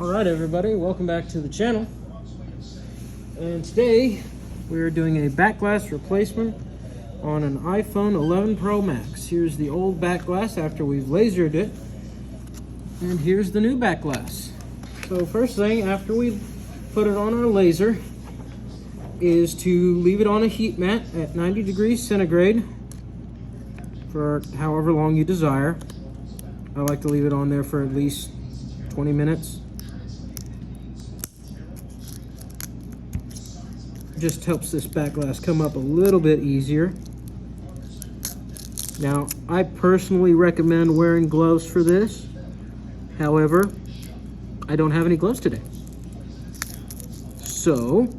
Alright everybody, welcome back to the channel. And today we're doing a back glass replacement on an iPhone 11 Pro Max. Here's the old back glass after we've lasered it. And here's the new back glass. So first thing after we put it on our laser is to leave it on a heat mat at 90 degrees centigrade for however long you desire. I like to leave it on there for at least 20 minutes. Just helps this back glass come up a little bit easier. Now, I personally recommend wearing gloves for this. However, I don't have any gloves today. So,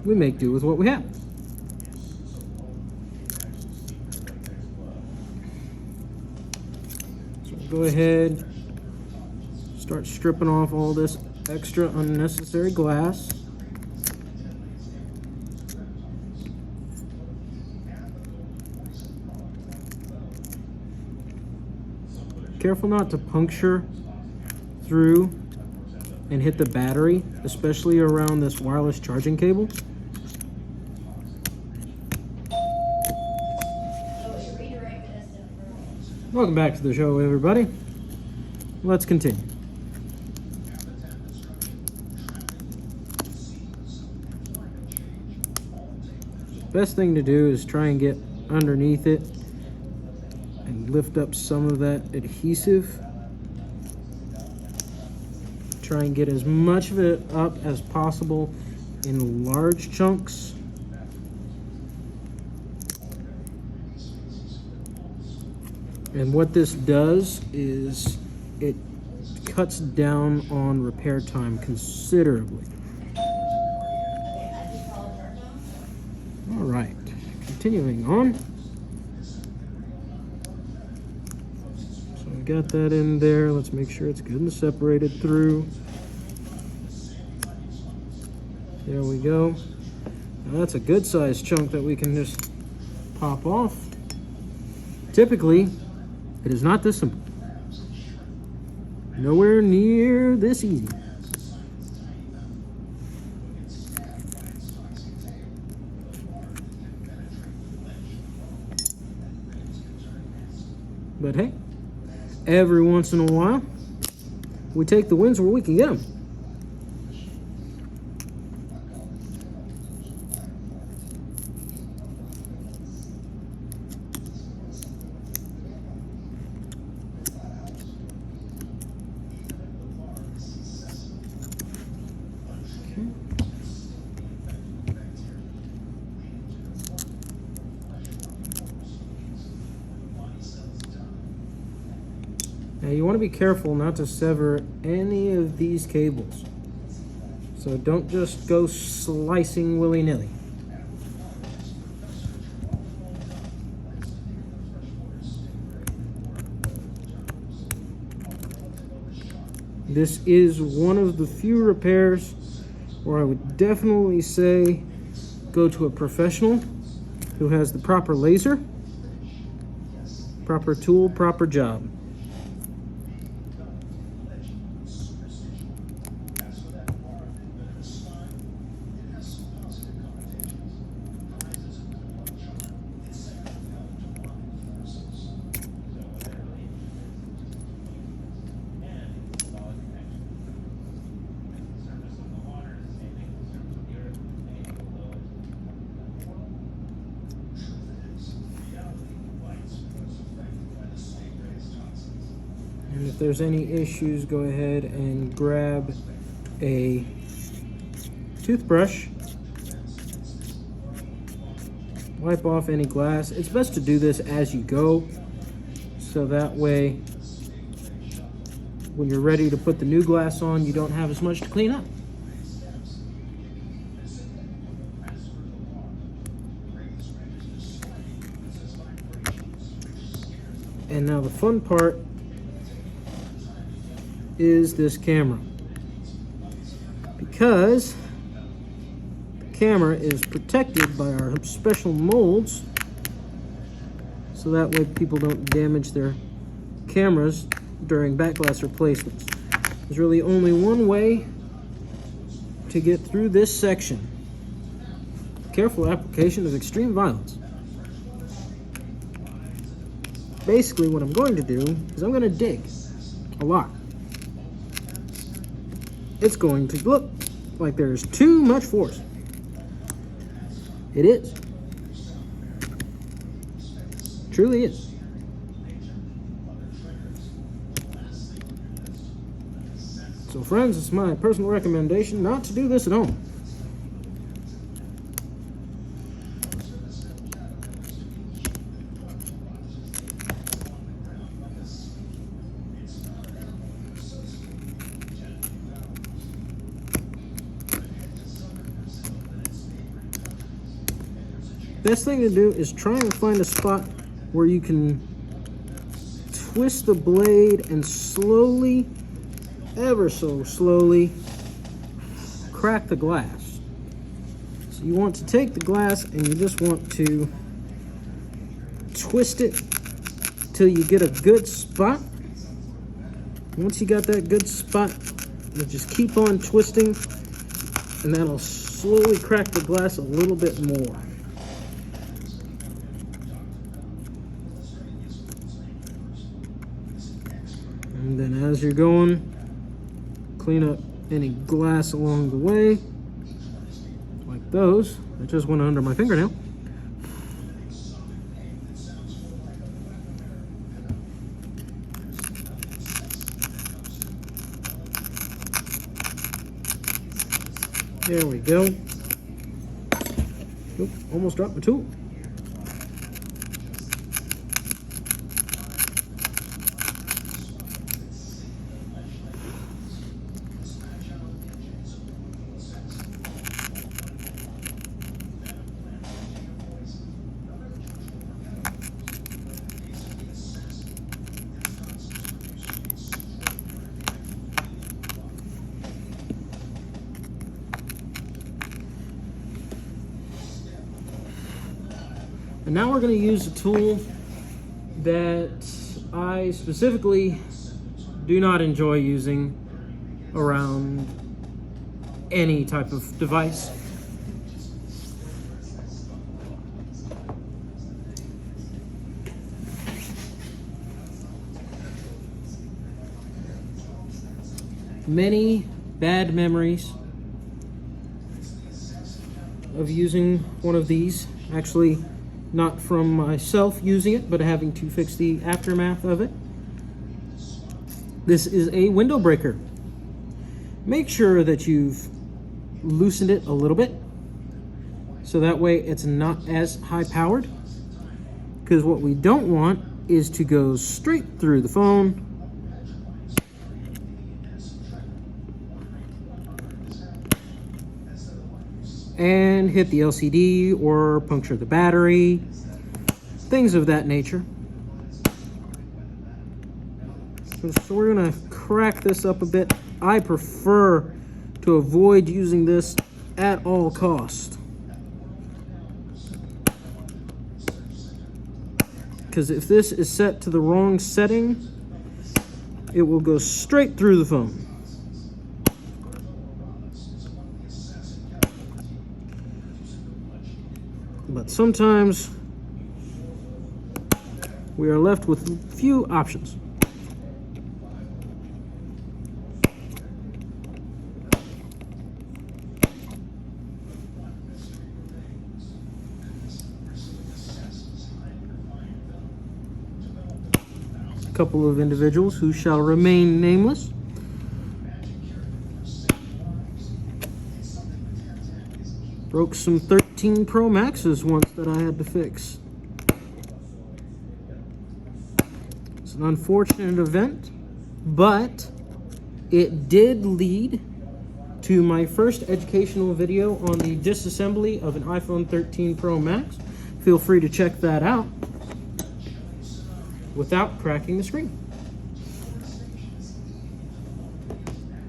we make do with what we have. So go ahead, start stripping off all this extra unnecessary glass. Careful not to puncture through and hit the battery, especially around this wireless charging cable. Welcome back to the show, everybody. Let's continue. Best thing to do is try and get underneath it and lift up some of that adhesive. Try and get as much of it up as possible in large chunks. And what this does is it cuts down on repair time considerably. All right, continuing on. Got that in there. Let's make sure it's good and separated through. There we go. Now that's a good sized chunk that we can just pop off. Typically, it is not this simple. Nowhere near this easy. But hey, every once in a while, we take the wins where we can get them. Now you want to be careful not to sever any of these cables. So don't just go slicing willy-nilly. This is one of the few repairs where I would definitely say go to a professional who has the proper laser, proper tool, proper job. And if there's any issues, go ahead and grab a toothbrush, wipe off any glass. It's best to do this as you go, so that way when you're ready to put the new glass on, you don't have as much to clean up. And now the fun part is this camera, because the camera is protected by our special molds, so that way people don't damage their cameras during back glass replacements. There's really only one way to get through this section. Careful application of extreme violence. Basically, what I'm going to do is I'm going to dig a lot. It's going to look like there's too much force. It is. Truly is. So friends, it's my personal recommendation not to do this at home. Best thing to do is try and find a spot where you can twist the blade and slowly, ever so slowly, crack the glass. So you want to take the glass and you just want to twist it till you get a good spot. Once you got that good spot, you just keep on twisting and that'll slowly crack the glass a little bit more. And then as you're going, clean up any glass along the way, like those that just went under my fingernail. There we go. Oop, almost dropped my tool. And now we're going to use a tool that I specifically do not enjoy using around any type of device. Many bad memories of using one of these. Actually, not from myself using it, but having to fix the aftermath of it. This is a window breaker. Make sure that you've loosened it a little bit, so that way it's not as high powered, because what we don't want is to go straight through the phone and hit the LCD or puncture the battery, things of that nature. So we're gonna crack this up a bit. I prefer to avoid using this at all costs, because if this is set to the wrong setting, it will go straight through the phone. But sometimes we are left with few options. A couple of individuals who shall remain nameless broke some 13 Pro Maxes once that I had to fix. It's an unfortunate event, but it did lead to my first educational video on the disassembly of an iPhone 13 Pro Max. Feel free to check that out without cracking the screen.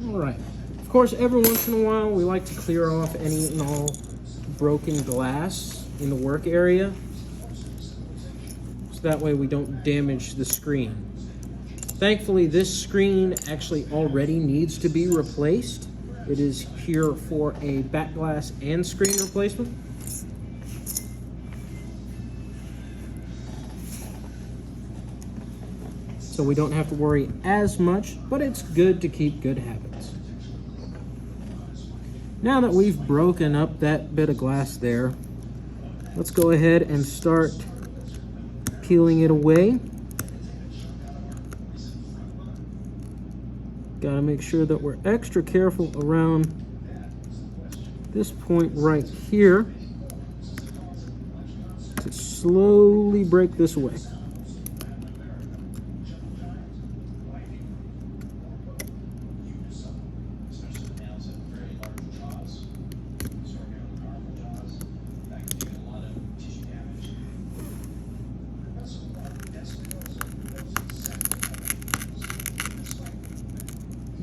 All right. Of course, every once in a while, we like to clear off any and all broken glass in the work area, so that way we don't damage the screen. Thankfully, this screen actually already needs to be replaced. It is here for a back glass and screen replacement. So we don't have to worry as much, but it's good to keep good habits. Now that we've broken up that bit of glass there, let's go ahead and start peeling it away. Got to make sure that we're extra careful around this point right here to slowly break this away.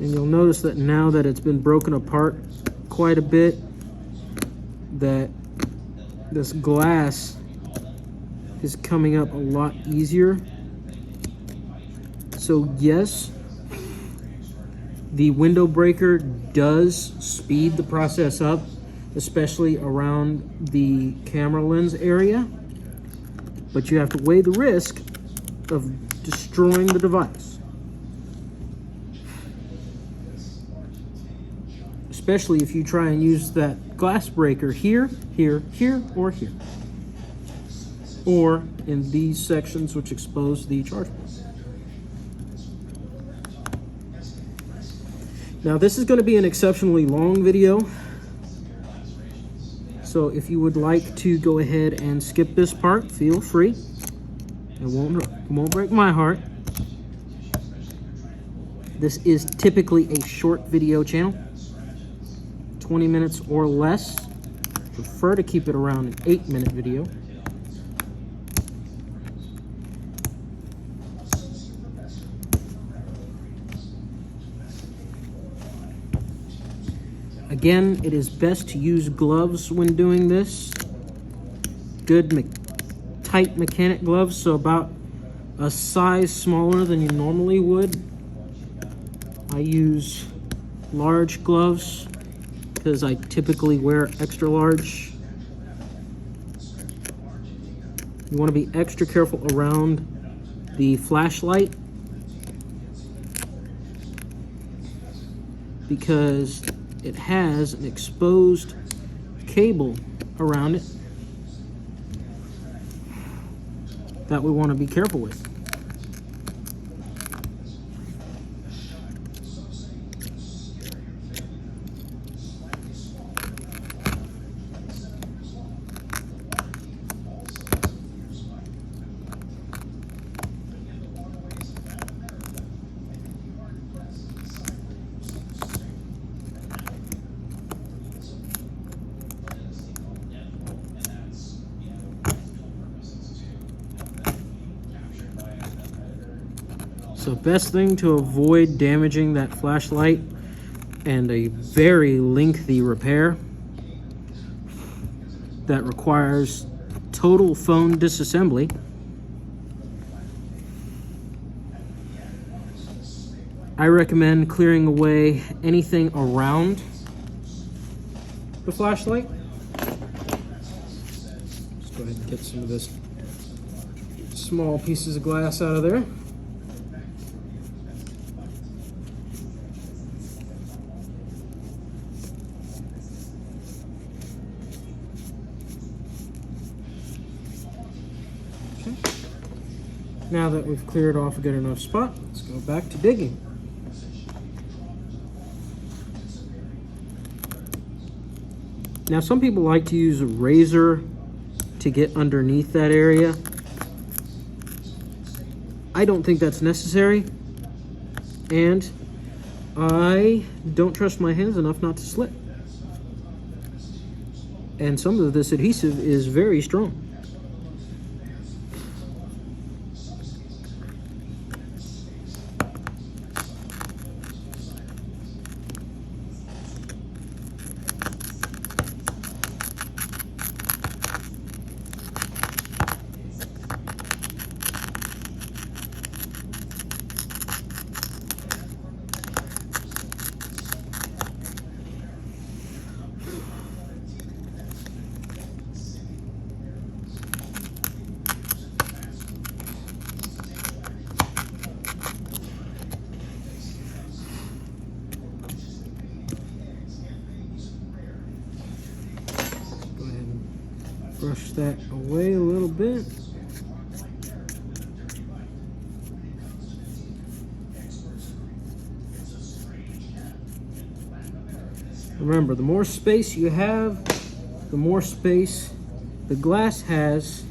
And you'll notice that now that it's been broken apart quite a bit, that this glass is coming up a lot easier. So yes, the window breaker does speed the process up, especially around the camera lens area, but you have to weigh the risk of destroying the device. Especially if you try and use that glass breaker here, here, here, or here. Or in these sections which expose the charge port. Now this is going to be an exceptionally long video. So if you would like to go ahead and skip this part, feel free. It won't break my heart. This is typically a short video channel. 20 minutes or less. Prefer to keep it around an 8-minute video. Again, it is best to use gloves when doing this. Good tight mechanic gloves, so about a size smaller than you normally would. I use large gloves because I typically wear extra large. You want to be extra careful around the flashlight because it has an exposed cable around it that we want to be careful with. So best thing to avoid damaging that flashlight and a very lengthy repair that requires total phone disassembly. I recommend clearing away anything around the flashlight. Let's go ahead and get some of this small pieces of glass out of there. Now that we've cleared off a good enough spot, let's go back to digging. Now some people like to use a razor to get underneath that area. I don't think that's necessary, and I don't trust my hands enough not to slip. And some of this adhesive is very strong. brush that away a little bit. Remember, the more space you have, the more space the glass has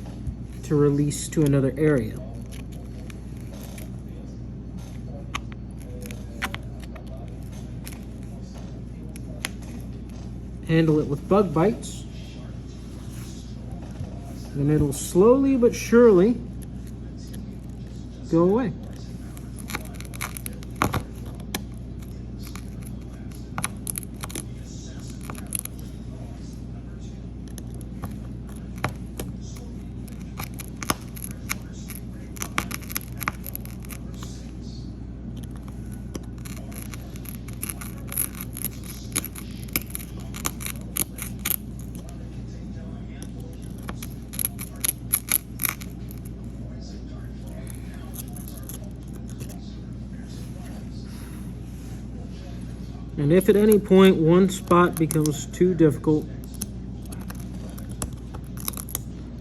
to release to another area. Handle it with bug bites, and it'll slowly but surely go away. And if at any point one spot becomes too difficult,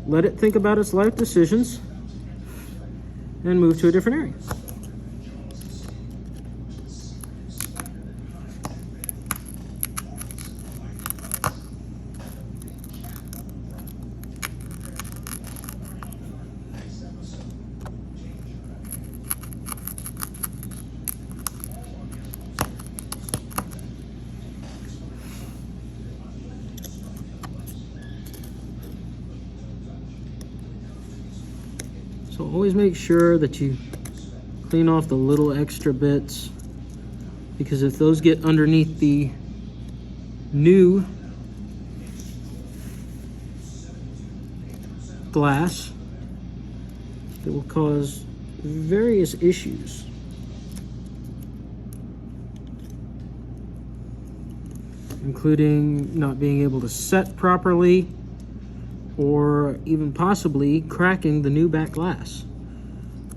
let it think about its life decisions and move to a different area. So always make sure that you clean off the little extra bits, because if those get underneath the new glass, it will cause various issues. Including not being able to set properly, or even possibly cracking the new back glass,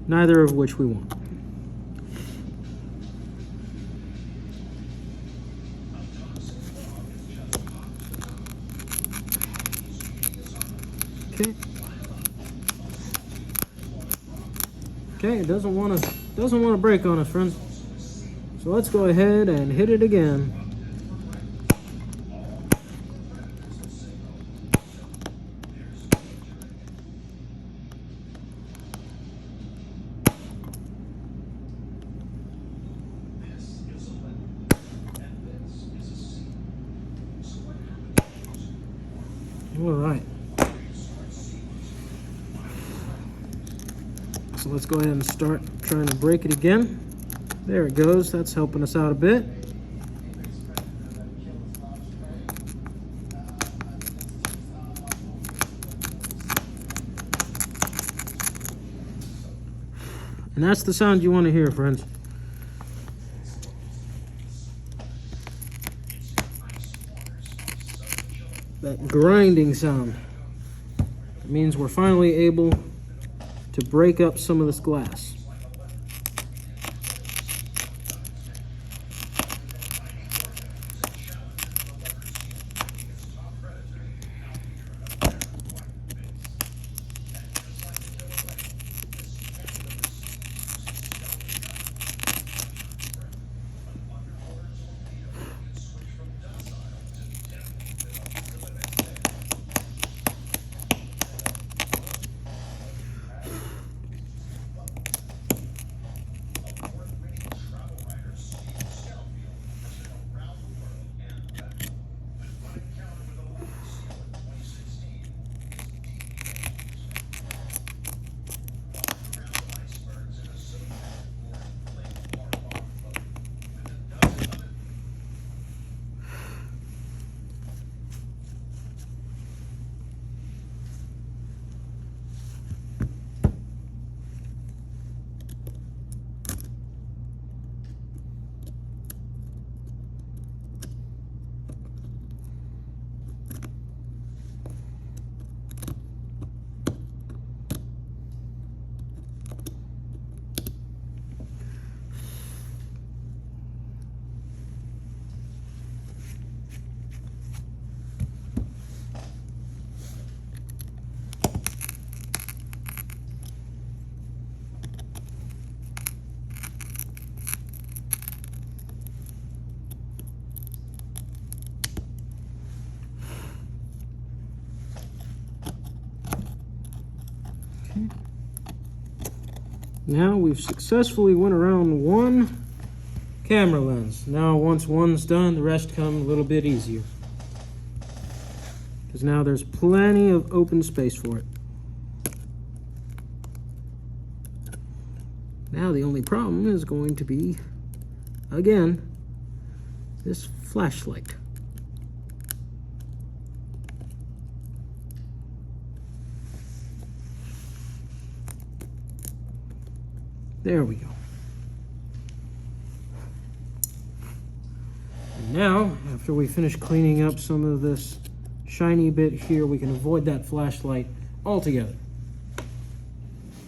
neither of which we want. Okay, it doesn't want to break on us, friends. So let's go ahead and hit it again. All right. So let's go ahead and start trying to break it again. There it goes. That's helping us out a bit. And that's the sound you want to hear, friends. That grinding sound. It means we're finally able to break up some of this glass. Now we've successfully went around one camera lens. Now once one's done, the rest come a little bit easier, because now there's plenty of open space for it. Now the only problem is going to be, again, this flashlight. There we go. And now, after we finish cleaning up some of this shiny bit here, we can avoid that flashlight altogether.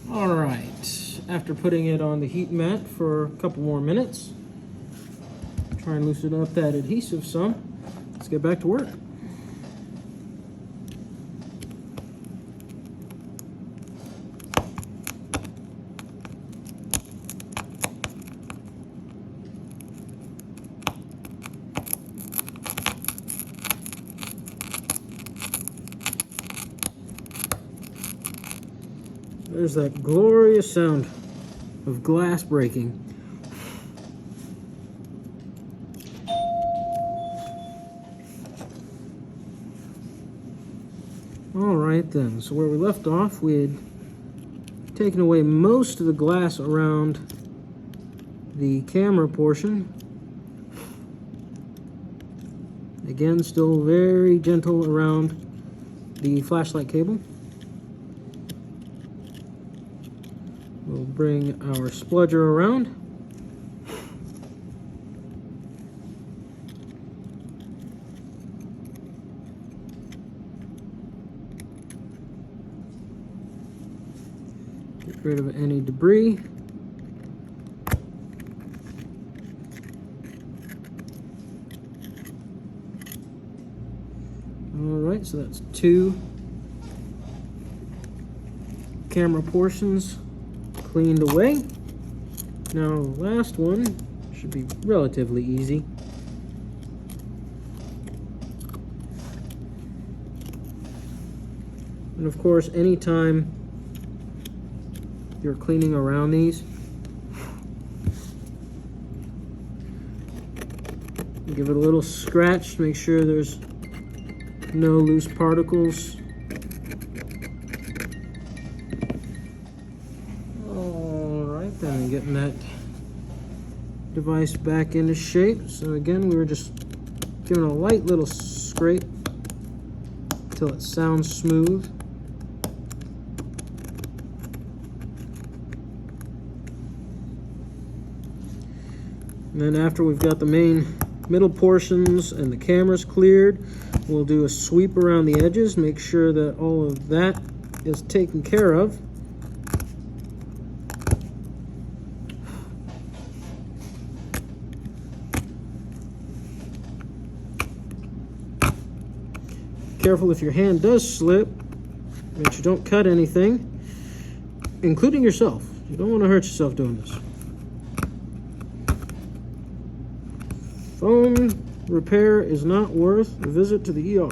All right, after putting it on the heat mat for a couple more minutes, try and loosen up that adhesive some. Let's get back to work. There's that glorious sound of glass breaking. All right then, so where we left off, we had taken away most of the glass around the camera portion. Again, still very gentle around the flashlight cable. We'll bring our spludger around. Get rid of any debris. Alright, so that's 2 camera portions cleaned away. Now the last one should be relatively easy. And of course, anytime you're cleaning around these, give it a little scratch to make sure there's no loose particles. And getting that device back into shape. So again, we were just giving a light little scrape until it sounds smooth. And then after we've got the main middle portions and the cameras cleared, we'll do a sweep around the edges, make sure that all of that is taken care of. Careful if your hand does slip, that you don't cut anything, including yourself. You don't want to hurt yourself doing this. Phone repair is not worth a visit to the ER.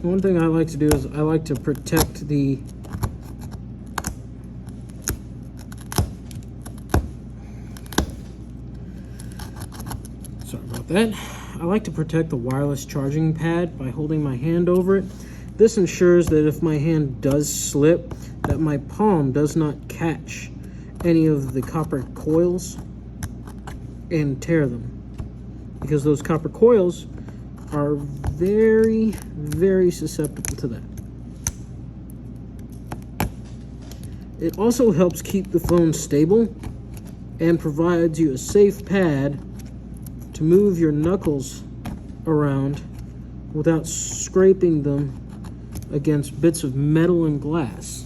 One thing I like to do is I like to protect the I like to protect the wireless charging pad by holding my hand over it. This ensures that if my hand does slip, that my palm does not catch any of the copper coils and tear them, because those copper coils are very, very susceptible to that. It also helps keep the phone stable and provides you a safe pad to move your knuckles around without scraping them against bits of metal and glass.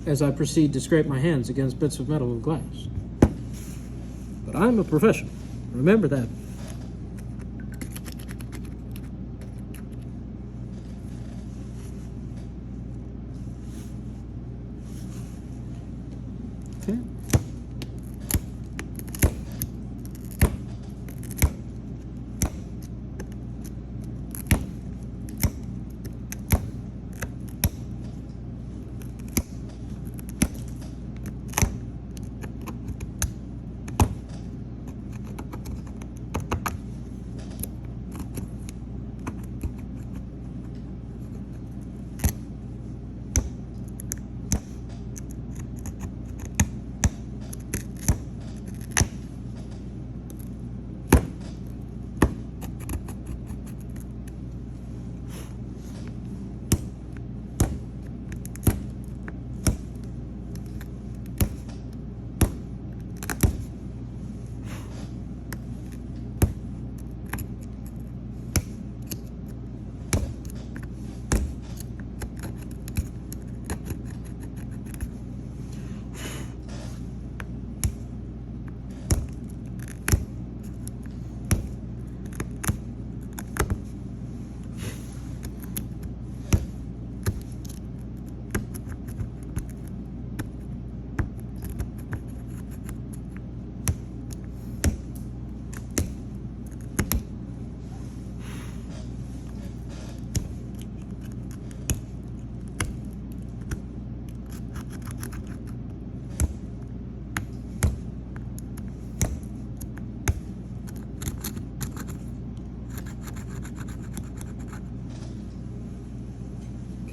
As I proceed to scrape my hands against bits of metal and glass. But I'm a professional. Remember that. Okay.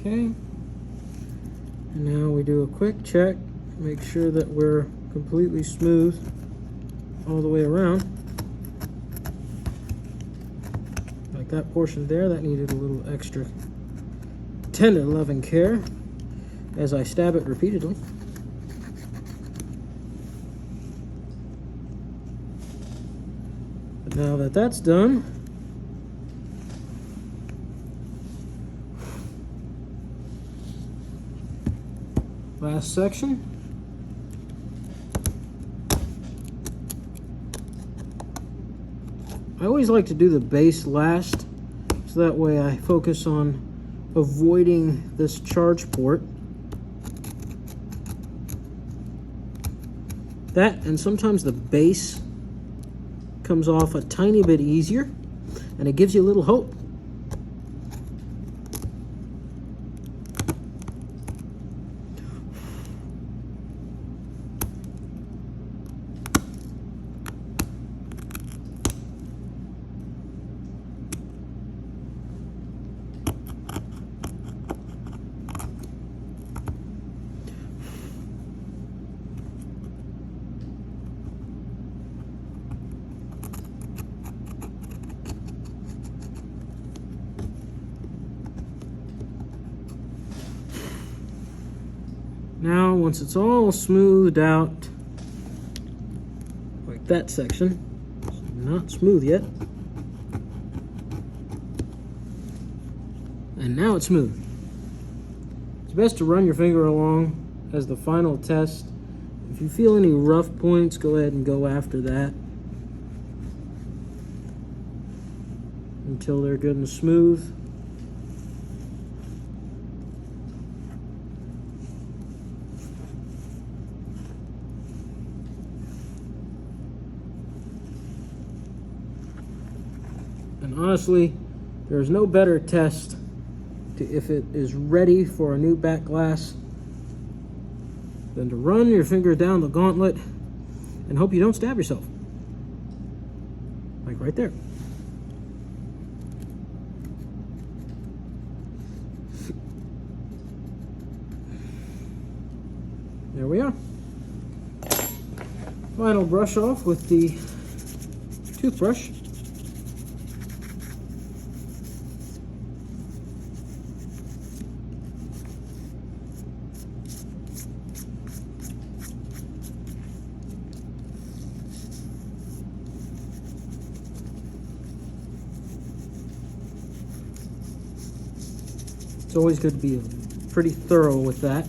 Okay, and now we do a quick check, make sure that we're completely smooth all the way around. Like that portion there, that needed a little extra tender loving care as I stab it repeatedly. But now that that's done, last section. I always like to do the base last, so that way I focus on avoiding this charge port. That, and sometimes the base comes off a tiny bit easier, and it gives you a little hope. Now, once it's all smoothed out, like that section, it's not smooth yet, and now it's smooth. It's best to run your finger along as the final test. If you feel any rough points, go ahead and go after that until they're good and smooth. honestly, there's no better test to if it is ready for a new back glass than to run your finger down the gauntlet and hope you don't stab yourself. Like right there. There we are. Final brush off with the toothbrush. It's always good to be pretty thorough with that.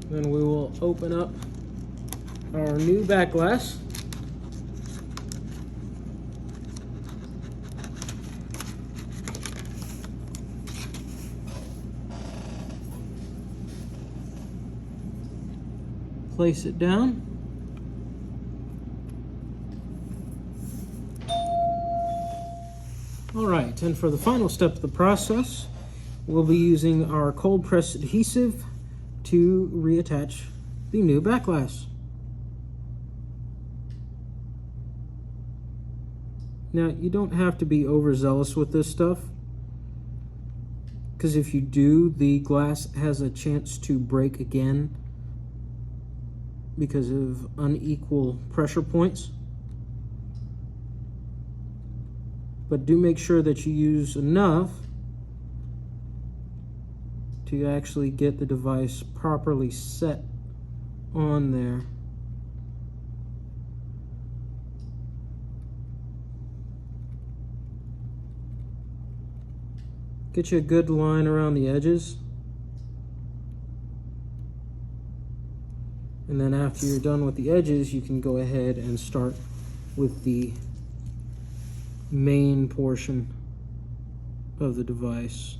Then we will open up our new back glass. Place it down. All right, and for the final step of the process, we'll be using our cold press adhesive to reattach the new back glass. Now, you don't have to be overzealous with this stuff, because if you do, the glass has a chance to break again because of unequal pressure points. But do make sure that you use enough to actually get the device properly set on there. Get you a good line around the edges. And then after you're done with the edges, you can go ahead and start with the main portion of the device.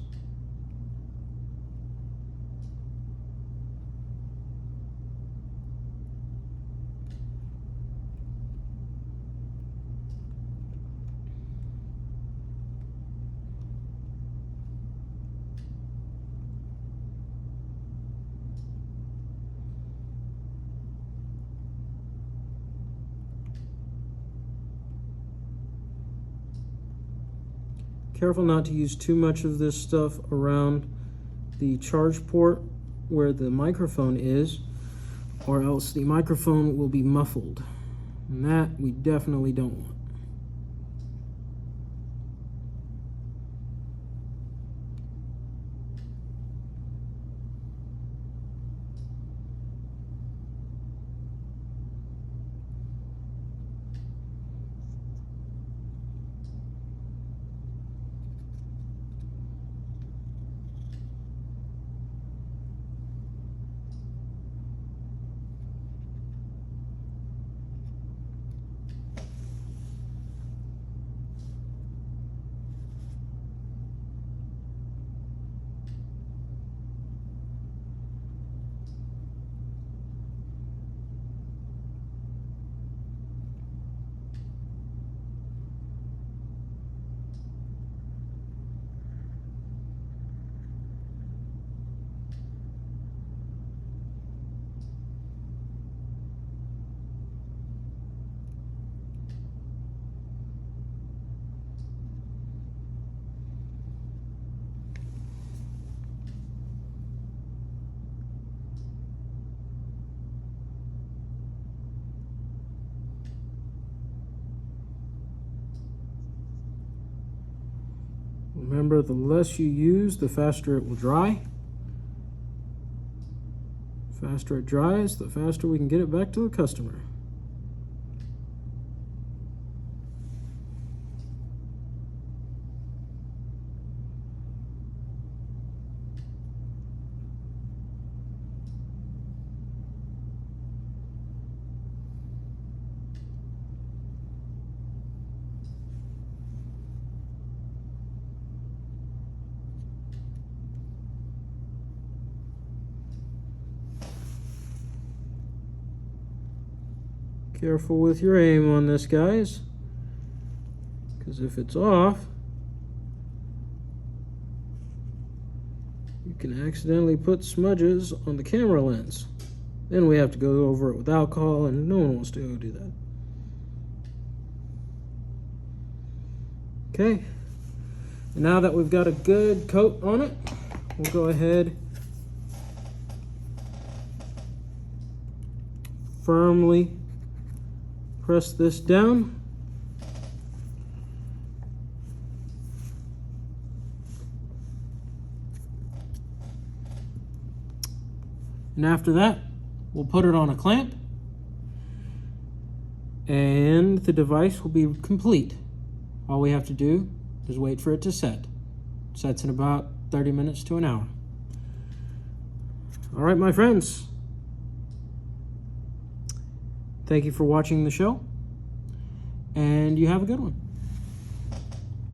Careful not to use too much of this stuff around the charge port where the microphone is, or else the microphone will be muffled. And that we definitely don't want. Remember, the less you use, the faster it will dry. The faster it dries, the faster we can get it back to the customer. Careful with your aim on this, guys, because if it's off, you can accidentally put smudges on the camera lens. Then we have to go over it with alcohol, and no one wants to go do that. Okay, and now that we've got a good coat on it, we'll go ahead firmly press this down. And after that, we'll put it on a clamp, and the device will be complete. All we have to do is wait for it to set. It sets in about 30 minutes to an hour. All right, my friends. Thank you for watching the show, and you have a good one.